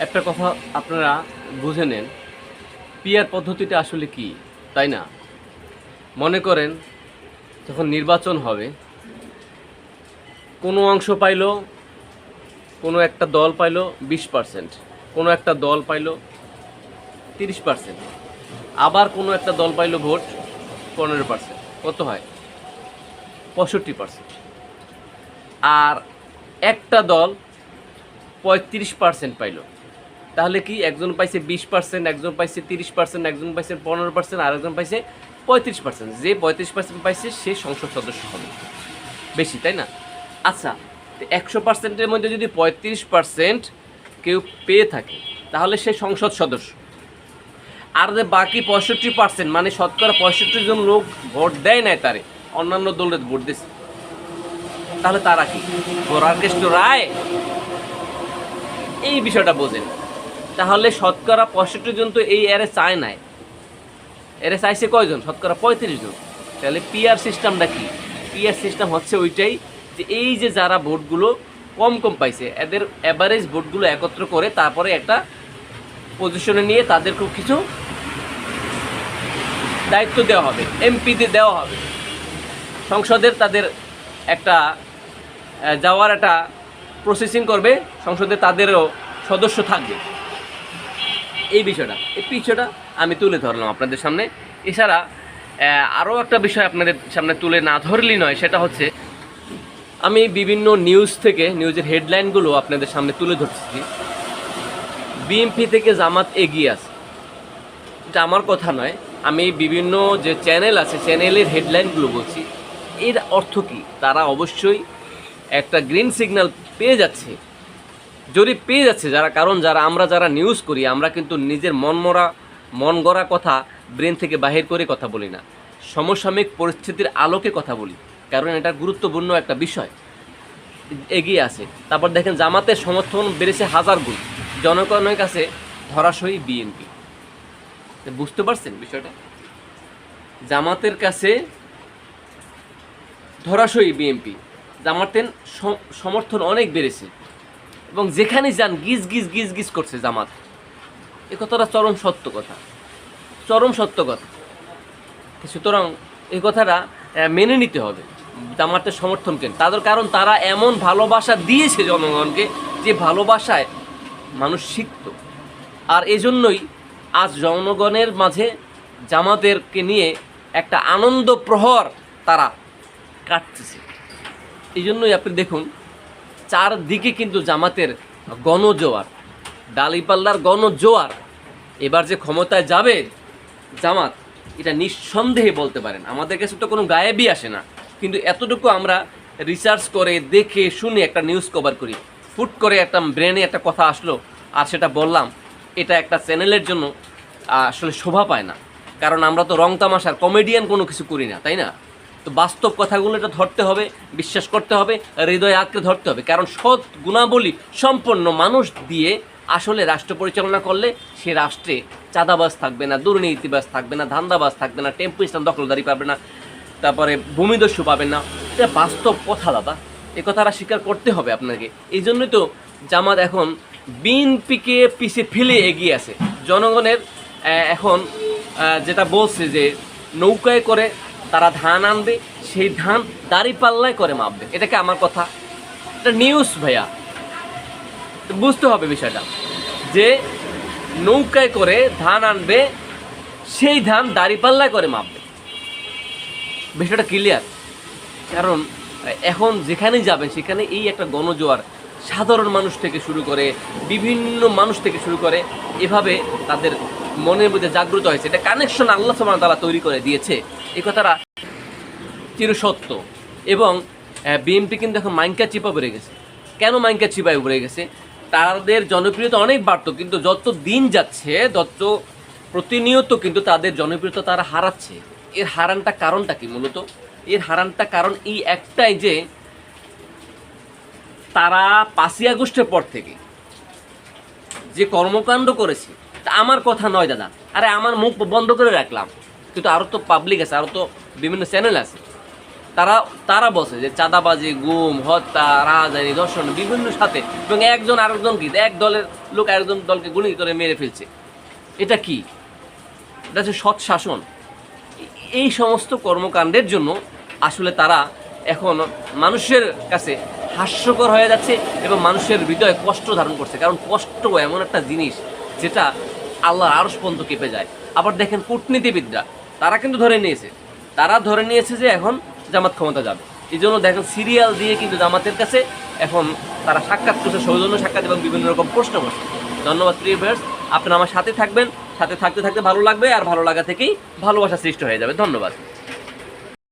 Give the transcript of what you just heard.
একটা কথা আপনারা বুঝে নেন, পিআর পদ্ধতিটা আসলে কি, তাই না? মনে করেন যখন নির্বাচন হবে, কোনো অংশ পাইলো, কোনো একটা দল পাইলো 20%, কোনো একটা দল পাইলো 30%, আবার কোনো একটা দল পাইলো ভোট 15%, কত হয়? 65%। আর একটা দল 35% পাইলো, তাহলে কি একজন পাইছে 20%, একজন পাইছে 30%, একজন পাইছে 15%, আর একজন পাইছে 35%। যে 35% পাইছে সে সংসদ সদস্য হবে, বেশি, তাই না? আচ্ছা, 100%-এর মধ্যে যদি 35% কেউ পেয়ে থাকে তাহলে সে সংসদ সদস্য। আর যে বাকি 65%, মানে শতকরা 65 জন লোক ভোট দেয় নাই তারে, অন্যান্য দলের ভোট দিচ্ছে, তাহলে তারা কি ঘোড়ার কেষ্ট রায়? এই বিষয়টা বোঝেন। তাহলে শতকরা 65 জন তো এই এরে চায় নাই, এরে চাইছে কয়জন? শতকরা 35 জন। তাহলে পিআর সিস্টেমটা কি? পিআর সিস্টেম হচ্ছে ওইটাই যে এই যে যারা ভোটগুলো কম কম পাইছে এদের অ্যাভারেজ ভোটগুলো একত্র করে তারপরে একটা পজিশনে নিয়ে তাদেরকেও কিছু দায়িত্ব দেওয়া হবে, এমপিদের দেওয়া হবে, সংসদের তাদের একটা যাওয়ার একটা প্রসেসিং করবে, সংসদে তাদেরও সদস্য থাকবে। এই বিষয়টা আমি তুলে ধরলাম আপনাদের সামনে। এছাড়া আরও একটা বিষয় আপনাদের সামনে তুলে না ধরলেই নয়, সেটা হচ্ছে আমি বিভিন্ন নিউজ থেকে নিউজের হেডলাইনগুলো আপনাদের সামনে তুলে ধরছি। বিএনপি থেকে জামাত এগিয়ে আছে, এটা আমার কথা নয়, আমি বিভিন্ন যে চ্যানেল আছে চ্যানেলের হেডলাইনগুলো বলছি। এর অর্থ কী? তারা অবশ্যই একটা গ্রিন সিগন্যাল পেয়ে যাচ্ছে, যদি পেয়ে যাচ্ছে কারণ আমরা যারা নিউজ করি আমরা কিন্তু নিজের মন গড়া কথা ব্রেন থেকে বাহির করে কথা বলি না, সমসাময়িক পরিস্থিতির আলোকে কথা বলি, কারণ এটা গুরুত্বপূর্ণ একটা বিষয়। এগিয়ে আছে। তারপর দেখেন জামাতের সমর্থন বেড়েছে 1000 গুণ, জনগণের কাছে ধরাশয়ী বিএনপি। বুঝতে পারছেন বিষয়টা? জামাতের কাছে ধরাশয়ী বিএনপি, জামাতের সমর্থন অনেক বেড়েছে এবং যেখানে যান গিজ গিজ গিজ গিজ করছে জামাত। এ কথাটা চরম সত্য কথা। সুতরাং এই কথাটা মেনে নিতে হবে, জামাতের সমর্থন কেন তাদের, কারণ তারা এমন ভালোবাসা দিয়েছে জনগণকে যে ভালোবাসায় মানুষ শিখত। আর এজন্যই আজ জনগণের মাঝে জামাতেরকে নিয়ে একটা আনন্দ প্রহর তারা কাটতেছে। এই জন্যই আপনি দেখুন চারদিকে কিন্তু জামাতের গণজোয়ার, ডালিপাল্লার গণজোয়ার। এবার যে ক্ষমতায় যাবে জামাত, এটা নিঃসন্দেহে বলতে পারেন। আমাদের কাছে তো কোনো গায়েবই আসে না, কিন্তু এতটুকু আমরা রিসার্চ করে দেখে শুনে একটা নিউজ কভার করি, ফুট করে একটা ব্রেনে একটা কথা আসলো আর সেটা বললাম, এটা একটা চ্যানেলের জন্য আসলে শোভা পায় না। কারণ আমরা তো রং তামাশার কমেডিয়ান কোনো কিছু করি না, তাই না? তো বাস্তব কথাগুলো এটা ধরতে হবে, বিশ্বাস করতে হবে, হৃদয়ে আঁকড়ে ধরতে হবে। কারণ সৎ গুণাবলী সম্পন্ন মানুষ দিয়ে আসলে রাষ্ট্র পরিচালনা করলে সে রাষ্ট্রে চাঁদাবাজ থাকবে না, দুর্নীতিবাজ থাকবে না, ধান্দাবাজ থাকবে না, টেম্পো স্ট্যান্ড দখলদারি পাবে না, তারপরে ভূমিদস্যু পাবেন না। এটা বাস্তব কথা দাদা, এ কথাটা স্বীকার করতে হবে আপনাকে। এই জন্যই তো জামাত এখন বিএনপিকে পিছিয়ে ফেলে এগিয়ে আছে। জনগণের এখন যেটা বলছে যে নৌকায় করে তারা ধান আনবে, সেই ধান দাঁড়িপাল্লায় করে মাপবে। এটাকে আমার কথা, এটা নিউজ ভাইয়া, বুঝতে হবে বিষয়টা, যে নৌকায় করে ধান আনবে, সেই ধান দাঁড়িপাল্লায় করে মাপবে। বিষয়টা ক্লিয়ার? কারণ এখন যেখানেই যাবেন সেখানে এই একটা গণজোয়ার, সাধারণ মানুষ থেকে শুরু করে বিভিন্ন মানুষ থেকে শুরু করে এভাবে তাদের মনের মধ্যে জাগ্রত হয়েছে। এটা কানেকশন আল্লাহ সুবহানাহু ওয়া তাআলা তৈরি করে দিয়েছে, এই কথাটা চিরসত্য। এবং বিএনপি কিন্তু এখন মাইনকা চিপা পড়ে গেছে। কেন মাইনকা চিপায় পড়ে গেছে? তাদের জনপ্রিয়তা অনেক বাড়তো, কিন্তু যত দিন যাচ্ছে তত প্রতিনিয়ত কিন্তু তাদের জনপ্রিয়তা তারা হারাচ্ছে। এর হারানটা কারণটা কি? মূলত এর হারানটা কারণ এই একটাই, যে তারা 5ই আগস্টের পর থেকে যে কর্মকাণ্ড করেছে, তা আমার কথা নয় দাদা। আরে আমার মুখ বন্ধ করে রাখলাম, কিন্তু আরও তো পাবলিক আছে, আরও তো বিভিন্ন চ্যানেল আছে, তারা তারা বসে যে চাঁদাবাজি, গুম, হত্যা, রাজধানী, ধর্ষণ বিভিন্ন সাথে, এবং একজন আরেকজনকে, এক দলের লোক আরেকজন দলকে গুলি করে মেরে ফেলছে। এটা কি? এটা হচ্ছে সৎ শাসন। এই সমস্ত কর্মকাণ্ডের জন্য আসলে তারা এখন মানুষের কাছে হাস্যকর হয়ে যাচ্ছে এবং মানুষের হৃদয়ে কষ্ট ধারণ করছে। কারণ কষ্ট এমন একটা জিনিস যেটা আল্লাহর আরশ পর্যন্ত কেঁপে যায়। আবার দেখেন কূটনীতিবিদরা, তারা কিন্তু ধরে নিয়েছে যে এখন জামাত ক্ষমতা যাবে। এই জন্য দেখেন সিরিয়াল দিয়ে কিন্তু জামাতের কাছে এখন তারা সাক্ষাৎ করছে, সৌজন্য সাক্ষাৎ এবং বিভিন্ন রকম প্রশ্ন করছে। ধন্যবাদ প্রিয় ভিউয়ার্স, আপনারা আমার সাথে থাকবেন। সাথে থাকতে থাকতে ভালো লাগবে, আর ভালো লাগা থেকেই ভালোবাসা সৃষ্টি হয়ে যাবে। ধন্যবাদ।